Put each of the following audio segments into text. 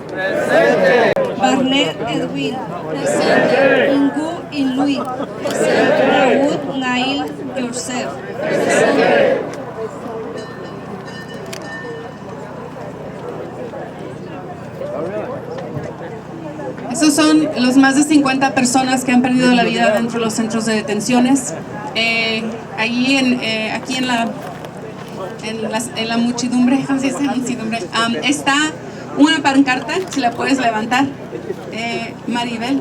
Presente. Barlet Edwin. Presente. Ingu Inlui. Presente. Raúl Nail Yosef. Presente. Esos son los más de 50 personas que han perdido la vida dentro de los centros de detenciones. Aquí en la muchedumbre, ¿cómo se dice? Muchedumbre, está una pancarta, si la puedes levantar, Maribel.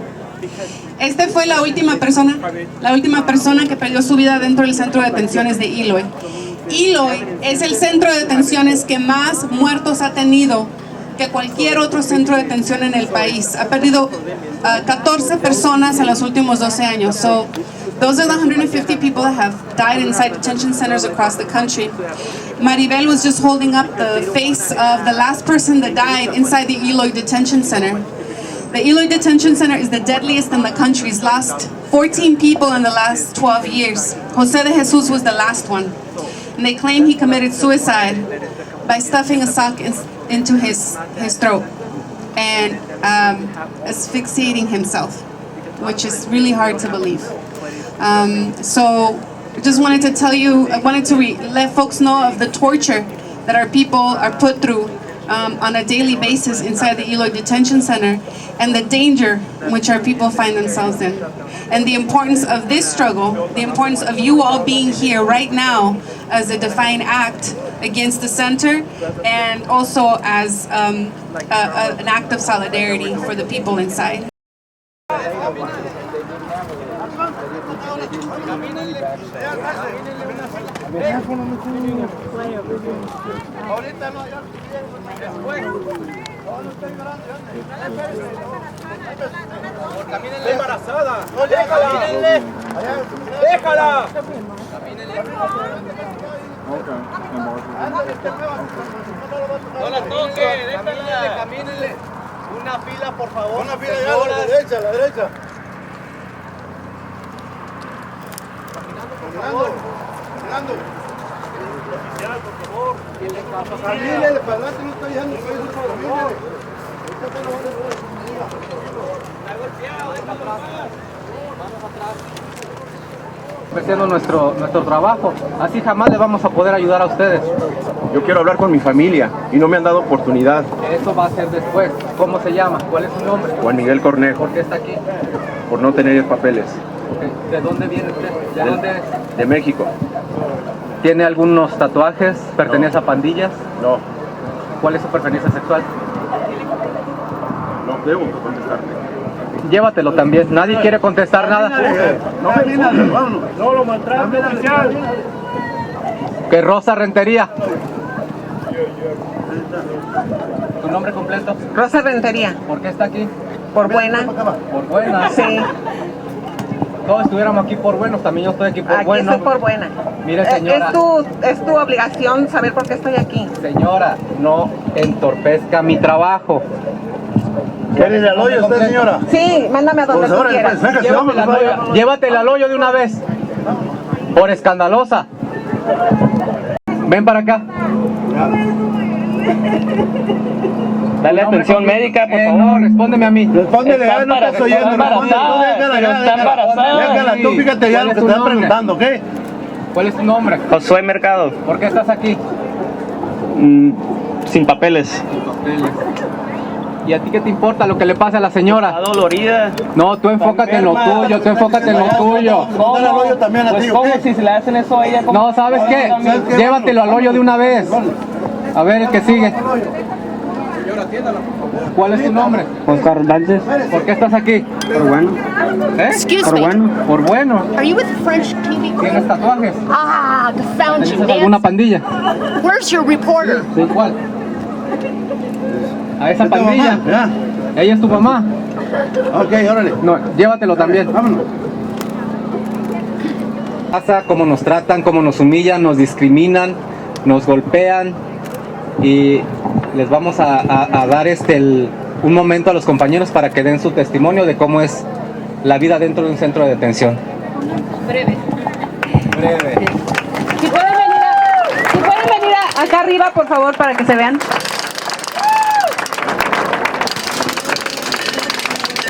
Esta fue la última persona que perdió su vida dentro del centro de detenciones de Eloy. Eloy es el centro de detenciones que más muertos ha tenido que cualquier otro centro de detención en el país. Ha perdido 14 personas en los últimos 12 años. So, those are the 150 people that have died inside detention centers across the country. Maribel was just holding up the face of the last person that died inside the Eloy Detention Center. The Eloy Detention Center is the deadliest in the country. It's lost 14 people in the last 12 years. Jose de Jesus was the last one. And they claim he committed suicide by stuffing a sock into his throat and asphyxiating himself, which is really hard to believe. So I just wanted to tell you, I wanted to let folks know of the torture that our people are put through on a daily basis inside the Eloy Detention Center, and the danger in which our people find themselves in. And the importance of this struggle, the importance of you all being here right now as a defiant act against the center, and also as an act of solidarity for the people inside. Está embarazada. No, déjala. Déjala. No la toque, déjala. Camínenle. Una fila, por favor. Una fila ya, a la derecha, a la derecha. Caminando. Oficial, por favor. Camínele, para adelante no estoy dejando, estoy dejando, camínele. Está golpeado, déjalo atrás. Vamos atrás. Haciendo nuestro trabajo, así jamás le vamos a poder ayudar a ustedes. Yo quiero hablar con mi familia y no me han dado oportunidad. Eso va a ser después. ¿Cómo se llama? ¿Cuál es su nombre? Juan Miguel Cornejo. ¿Por qué está aquí? Por no tener papeles. Okay. ¿De dónde viene usted? ¿De dónde es? De México. ¿Tiene algunos tatuajes? ¿Pertenece a pandillas? No. ¿Cuál es su preferencia sexual? No debo contestarte. Llévatelo también. Nadie quiere contestar nada. No lo maltrate, oficial. Que Rosa Rentería. ¿Tu nombre completo? Rosa Rentería. ¿Por qué está aquí? Por buena. ¿Por buena? Sí. Todos estuviéramos aquí por buenos, también yo estoy aquí por buena. Aquí estoy por buena. Mire, señora. Es tu obligación saber por qué estoy aquí. Señora, no entorpezca mi trabajo. ¿Quiere ir al hoyo usted, señora? Sí, mándame a donde tú quieras. Llévatela al hoyo de una vez. Por escandalosa. Ven para acá. Dale atención médica, por favor. No, respóndeme a mí. Respóndele, ya no estás oyendo. Está embarazada. Déjala, tú fíjate ya lo que te están preguntando, ¿ok? ¿Cuál es tu nombre? Josué Mercado. ¿Por qué estás aquí? Sin papeles. Sin papeles. ¿Y a ti qué te importa lo que le pasa a la señora? Está dolorida. No, tú enfócate en lo tuyo, tú enfócate en lo tuyo. Dale al hoyo también a ti, ¿ok? Si se le hacen eso a ella? No, ¿sabes qué? Llévatelo al hoyo de una vez. A ver el que sigue. ¿Cuál es tu nombre? Oscar Sánchez. ¿Por qué estás aquí? Por bueno. ¿Eh? Excuse Por me. bueno. Por bueno. Are you with the French TV crew? ¿Tienes tatuajes? Ah, found you, ¿Tienes alguna man. pandilla? Where's your reporter? ¿Sí? ¿Cuál? ¿A esa pandilla? Ya. ¿Ella es tu mamá? Ok, órale. No, llévatelo también. Vámonos. Pasa cómo nos tratan, cómo nos humillan, nos discriminan, nos golpean, y les vamos a dar un momento a los compañeros para que den su testimonio de cómo es la vida dentro de un centro de detención. Breve. Si pueden venir acá arriba, por favor, para que se vean.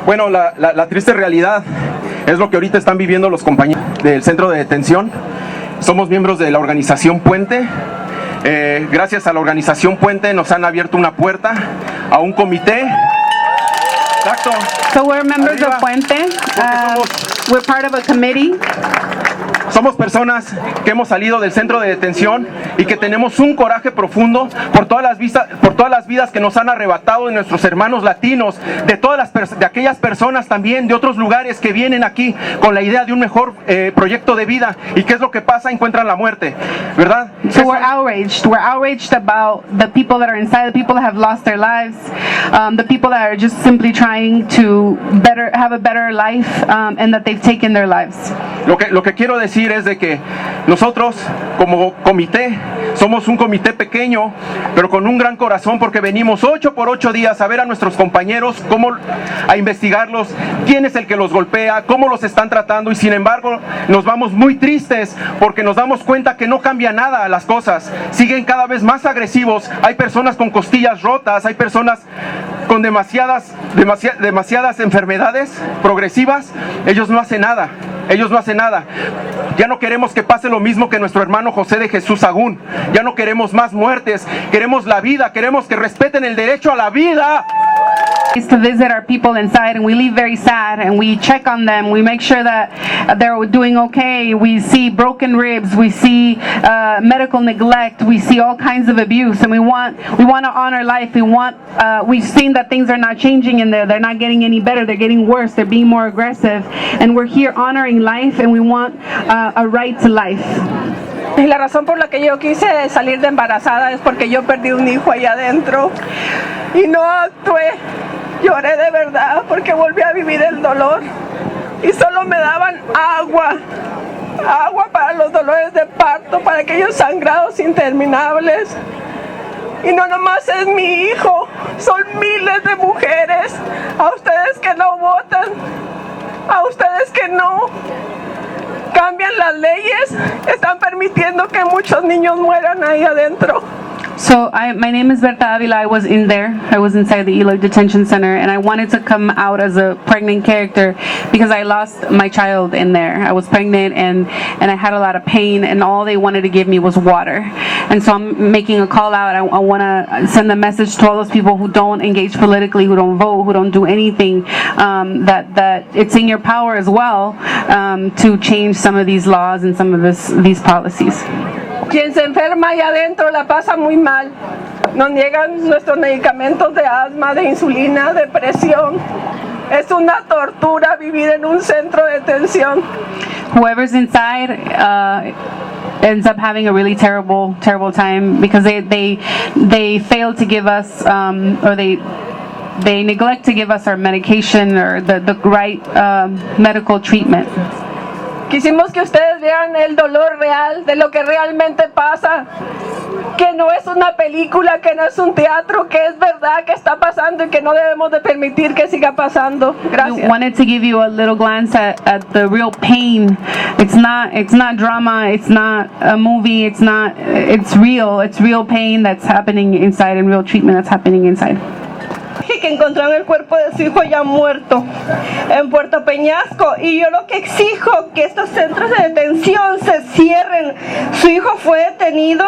Bueno, la triste realidad es lo que ahorita están viviendo los compañeros del centro de detención. Somos miembros de la organización Puente. Gracias a la organización Puente nos han abierto una puerta a un comité. Exacto. So we're members of Puente. We're part of a committee. Somos personas que hemos salido del centro de detención y que tenemos un coraje profundo por todas las vidas que nos han arrebatado de nuestros hermanos latinos, de aquellas personas también de otros lugares que vienen aquí con la idea de un mejor proyecto de vida, y qué es lo que pasa, encuentran la muerte, ¿verdad? So we're outraged. We're outraged about the people that are inside, the people that have lost their lives, the people that are just simply trying to have a better life, and that they've taken their lives. Lo que quiero decir es de que nosotros como comité somos un comité pequeño, pero con un gran corazón, porque venimos 8 por 8 días a ver a nuestros compañeros, a investigarlos, quién es el que los golpea, cómo los están tratando, y sin embargo nos vamos muy tristes porque nos damos cuenta que no cambia nada las cosas, siguen cada vez más agresivos, hay personas con costillas rotas, hay personas con demasiadas enfermedades progresivas. Ellos no hacen nada. Ya no queremos que pase lo mismo que nuestro hermano José de Jesús Sagún. Ya no queremos más muertes, queremos la vida, queremos que respeten el derecho a la vida. To visit our people inside, and we leave very sad, and we check on them, we make sure that they're doing okay. We see broken ribs, we see medical neglect, we see all kinds of abuse, and we want to honor life. We've seen that things are not changing in there, they're not getting any better, they're getting worse, they're being more aggressive, and we're here honoring life, and we want a right to life. Y la razón por la que yo quise salir de embarazada es porque yo perdí un hijo allá adentro y no actué. Lloré de verdad porque volví a vivir el dolor y solo me daban agua para los dolores de parto, para aquellos sangrados interminables. Y no nomás es mi hijo, son miles de mujeres, a ustedes que no votan, a ustedes que no cambian las leyes, están permitiendo que muchos niños mueran ahí adentro. So my name is Berta Avila. I was inside the Eloy Detention Center, and I wanted to come out as a pregnant character because I lost my child in there. I was pregnant and I had a lot of pain, and all they wanted to give me was water. And so I'm making a call out. I want to send a message to all those people who don't engage politically, who don't vote, who don't do anything, that it's in your power as well to change some of these laws and some of these policies. Quien se enferma allá adentro la pasa muy mal. Nos niegan nuestros medicamentos de asma, de insulina, de presión. Es una tortura vivir en un centro de detención. Whoever's inside ends up having a really terrible time because they fail to give us or they neglect to give us our medication or the right medical treatment. Quisimos que ustedes vean el dolor real de lo que realmente pasa, que no es una película, que no es un teatro, que es verdad que está pasando y que no debemos de permitir que siga pasando. Gracias. We wanted to give you a little glance at the real pain. It's not drama, it's not a movie, it's real pain that's happening inside and real treatment that's happening inside. Que encontraron el cuerpo de su hijo ya muerto en Puerto Peñasco, y yo lo que exijo que estos centros de detención se cierren. Su hijo fue detenido,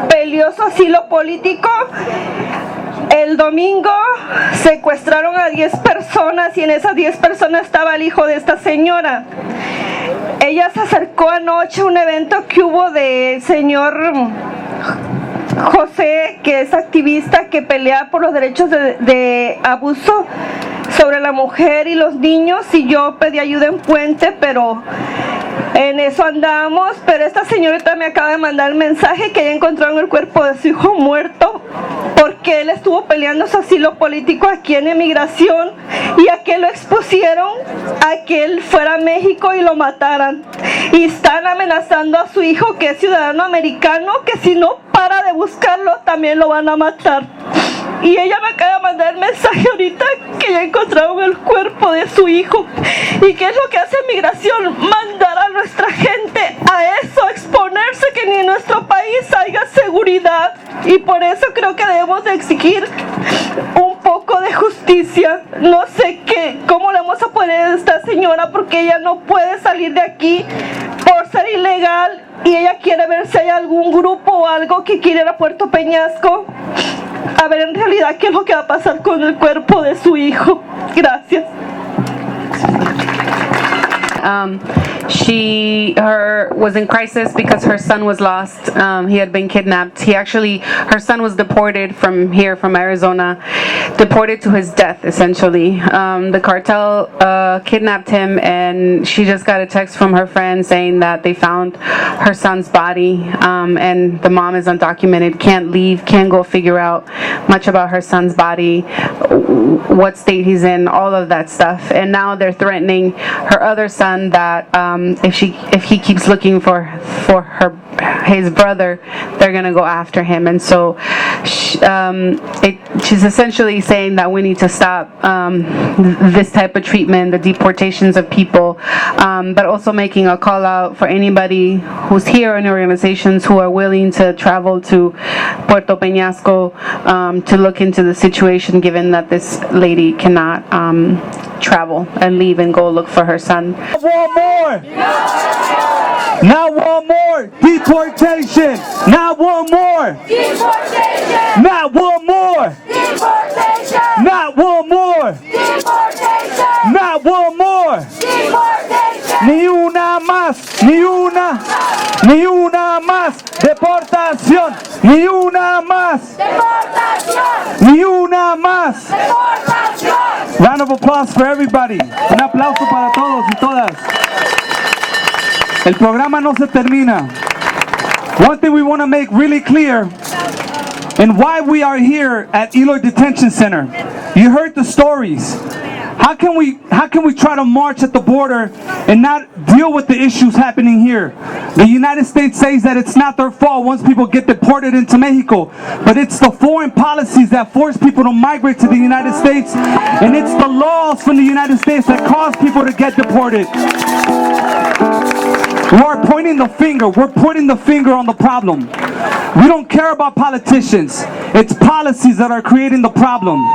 peleó su asilo político. El domingo secuestraron a 10 personas y en esas 10 personas estaba el hijo de esta señora. Ella se acercó anoche a un evento que hubo del señor José, que es activista que pelea por los derechos de abuso sobre la mujer y los niños, y yo pedí ayuda en Puente, pero en eso andamos. Pero esta señorita me acaba de mandar el mensaje que ya encontraron el cuerpo de su hijo muerto porque él estuvo peleando su asilo político aquí en emigración, y a que lo expusieron a que él fuera a México y lo mataran, y están amenazando a su hijo, que es ciudadano americano, que si no para de buscarlo también lo van a matar. Y ella me acaba de mandar el mensaje ahorita que ya encontraron el cuerpo de su hijo. ¿Y qué es lo que hace migración? Mandar a nuestra gente a eso, a exponerse, que ni en nuestro país haya seguridad. Y por eso creo que debemos de exigir un poco poco de justicia. No sé cómo le vamos a poner a esta señora porque ella no puede salir de aquí por ser ilegal y ella quiere ver si hay algún grupo o algo que quiere ir a Puerto Peñasco a ver en realidad qué es lo que va a pasar con el cuerpo de su hijo. Gracias. She was in crisis because her son was lost. He had been kidnapped. Her son was deported from here, from Arizona, deported to his death, essentially. The cartel kidnapped him, and she just got a text from her friend saying that they found her son's body, and the mom is undocumented, can't leave, can't go figure out much about her son's body, what state he's in, all of that stuff. And now they're threatening her other son that if he keeps looking for his brother, they're gonna go after him. And so she's essentially saying that we need to stop this type of treatment, the deportations of people, but also making a call out for anybody who's here in organizations who are willing to travel to Puerto Peñasco to look into the situation, given that this lady cannot travel and leave and go look for her son. One more! Not one more! Deportation! Not one more! Deportation! Not one more! Deportation! Not one more! Deportation! Not one more! Deportation! Ni una más! Ni una más! Deportación! Ni una más! Deportación! Ni una más! Deportación! Round of applause for everybody. Un aplauso para todos y todas. El programa no se termina. One thing we want to make really clear, and why we are here at Eloy Detention Center. You heard the stories. How can we try to march at the border and not deal with the issues happening here? The United States says that it's not their fault once people get deported into Mexico, but it's the foreign policies that force people to migrate to the United States, and it's the laws from the United States that cause people to get deported. We're pointing the finger. We're putting the finger on the problem. We don't care about politicians. It's policies that are creating the problem.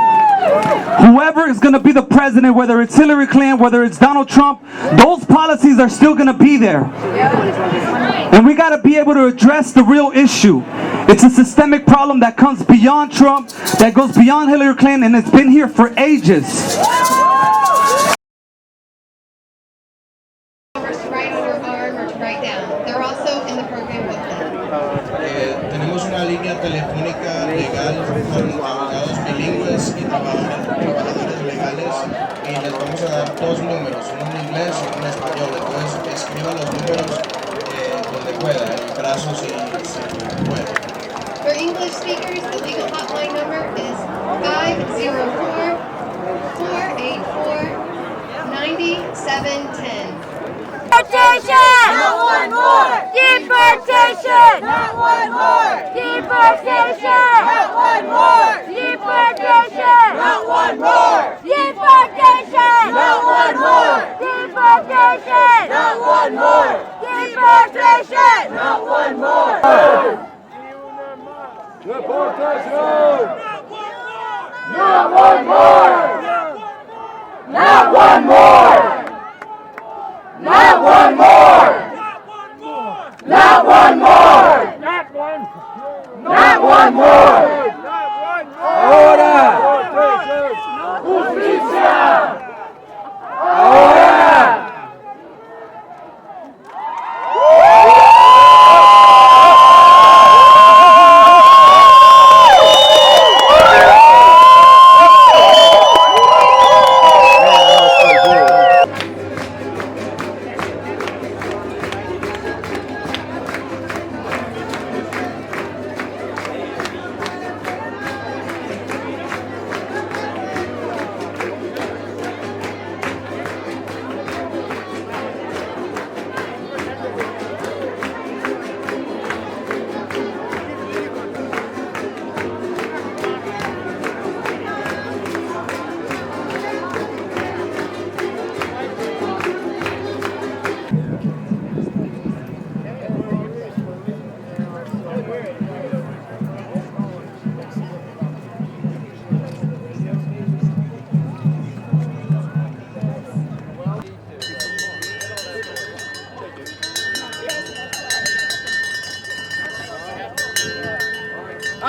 Whoever is going to be the president, whether it's Hillary Clinton, whether it's Donald Trump, those policies are still going to be there. And we got to be able to address the real issue. It's a systemic problem that comes beyond Trump, that goes beyond Hillary Clinton, and it's been here for ages. Tenemos una línea telefónica legal con abogados bilingües y trabajadores legales, y les vamos a dar dos números, uno en inglés y uno en español. Entonces escriba los números donde pueda, en el brazo si puede. For English speakers, the legal hotline number is 504-484-9710. Deportation! Not one more! Deportation! Not one more! Deportation! Not one more! Deportation! Not one more! Deportation! Not one more! Deportation! Not one more! Deportation! Not one more! Deportation! Not one more! Not one more! Not one more! Not one more! Not one more! Ahora! Justicia! Ahora!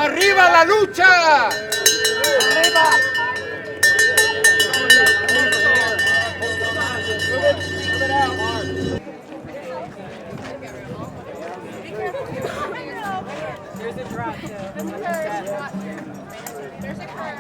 ¡Arriba la lucha! There's a drop too. There's a curve.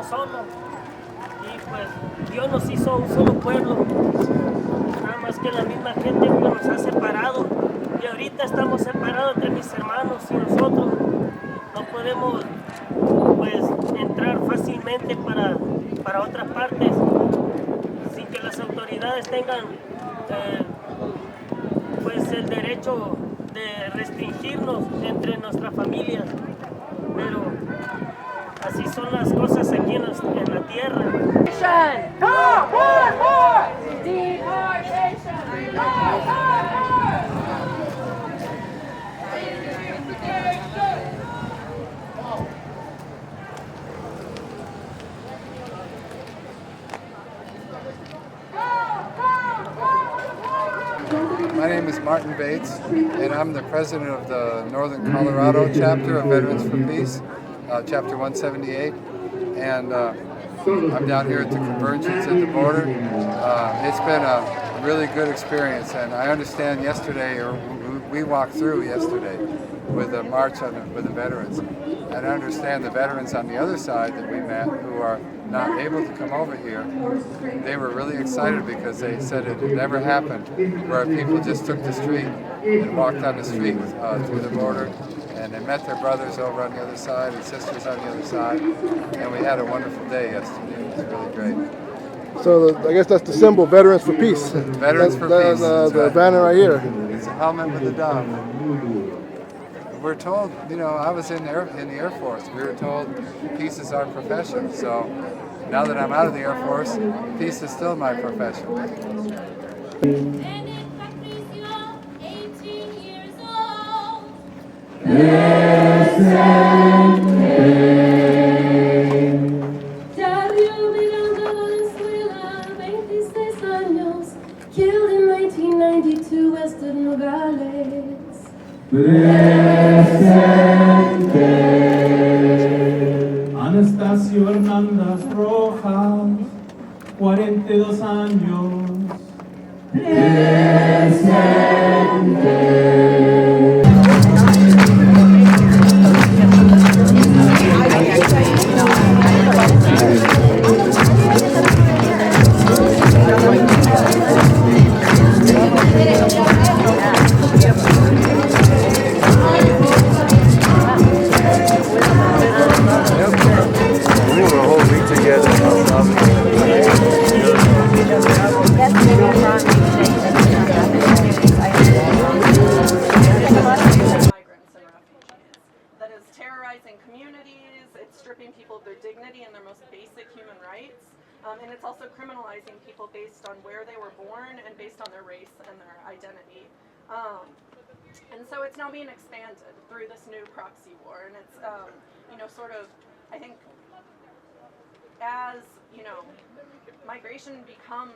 Solo y pues Dios nos hizo un solo pueblo, nada más que la misma gente que nos ha separado, y ahorita estamos separados entre mis hermanos y nosotros. No podemos pues entrar fácilmente para otras partes sin que las autoridades tengan pues el derecho de restringirnos entre nuestras familias, pero así son las cosas aquí en la tierra. No one more! Deportation! No one more! My name is Martin Bates, and I'm the president of the Northern Colorado chapter of Veterans for Peace, chapter 178, and I'm down here at the Convergence at the border. It's been a really good experience, and I understand yesterday, or we walked through yesterday with a march with the veterans, and I understand the veterans on the other side that we met who are not able to come over here, they were really excited because they said it had never happened where people just took the street and walked on the street through the border, and they met their brothers over on the other side and sisters on the other side, and we had a wonderful day yesterday. It was really great. So I guess that's the symbol, Veterans for Peace. Veterans for Peace. The banner right here. It's a helmet with a dove. We're told, you know, I was in the Air Force, we were told peace is our profession. So now that I'm out of the Air Force, peace is still my profession. Killed in 1992 west of Nogales. is terrorizing communities, it's stripping people of their dignity and their most basic human rights, and it's also criminalizing people based on where they were born and based on their race and their identity. And so it's now being expanded through this new proxy war, and it's, sort of, I think, as, migration becomes,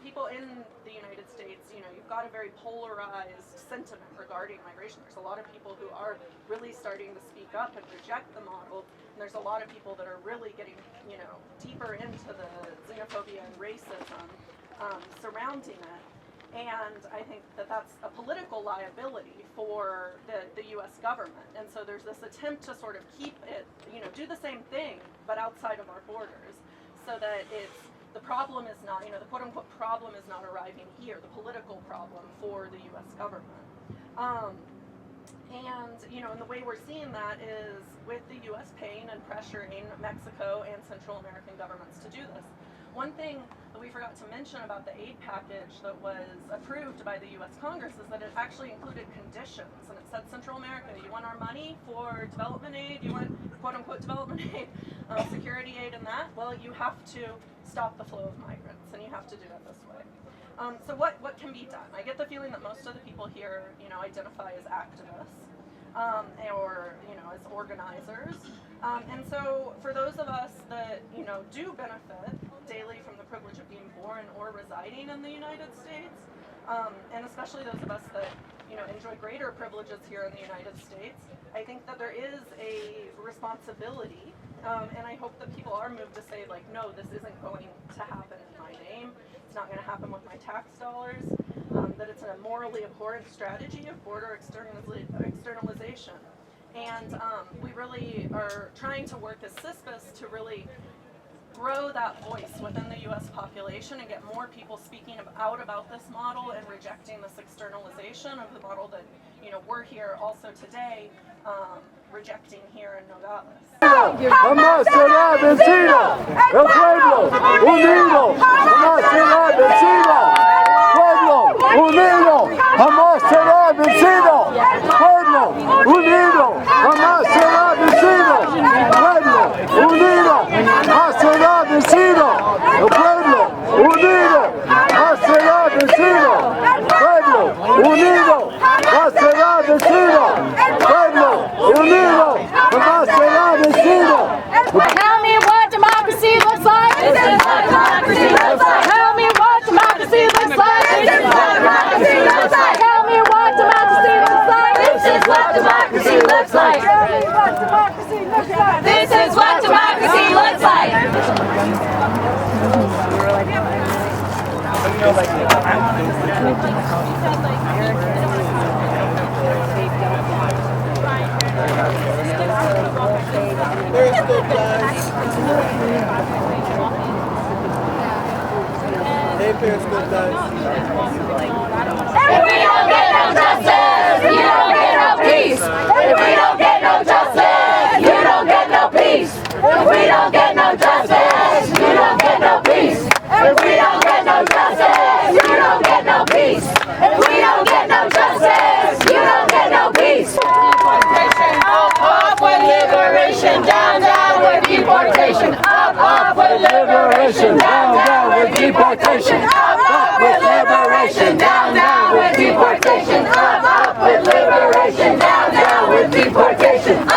people in the United States, you've got a very polarized sentiment regarding migration. There's a lot of people who are really starting to speak up and reject the model, and there's a lot of people that are really getting, deeper into the xenophobia and racism surrounding it. And I think that that's a political liability for the U.S. government. And so there's this attempt to sort of keep it, do the same thing, but outside of our borders, so that the problem is not, the quote-unquote problem is not arriving here, the political problem for the U.S. government. And the way we're seeing that is with the U.S. paying and pressuring Mexico and Central American governments to do this. One thing that we forgot to mention about the aid package that was approved by the U.S. Congress is that it actually included conditions, and it said, Central America, you want our money for development aid, you want quote-unquote development aid, security aid and that, well, you have to stop the flow of migrants, and you have to do it this way. So what can be done? I get the feeling that most of the people here, identify as activists, or, as organizers. And so for those of us that, do benefit daily from the privilege of being born or residing in the United States, and especially those of us that, enjoy greater privileges here in the United States, I think that there is a responsibility, and I hope that people are moved to say, like, no, this isn't going to happen in my name, it's not going to happen with my tax dollars, that it's a morally abhorrent strategy of border externalization. And we really are trying to work as CISPAS to really grow that voice within the U.S. population and get more people speaking out about this model and rejecting this externalization of the model that, we're here also today rejecting here in Nogales. Jamás será vencido el pueblo unido, jamás será vencido. Pueblo unido, jamás será vencido. Pueblo unido, jamás será vencido. Pueblo unido, jamás será vencido. El pueblo unido, jamás será vencido. Pueblo unido, jamás será vencido. Pueblo unido, jamás será vencido. Tell me what democracy looks like. This is what democracy looks like. Tell me what democracy looks like. This is what democracy looks like. Tell me what democracy looks like. This is what democracy looks like. Tell me what democracy looks like. This is what democracy looks like. Periscope guys. If we don't get no justice, you don't get no peace. If we don't get no justice, you don't get no peace. If we don't get no justice, you don't get no peace. If we don't get no justice, you don't get no peace. If we don't get no justice, you don't get no peace. Deportation, up with liberation, down, down with deportation. Up with liberation, down with deportation. Up with liberation, down with deportation. Up with liberation, down with deportation.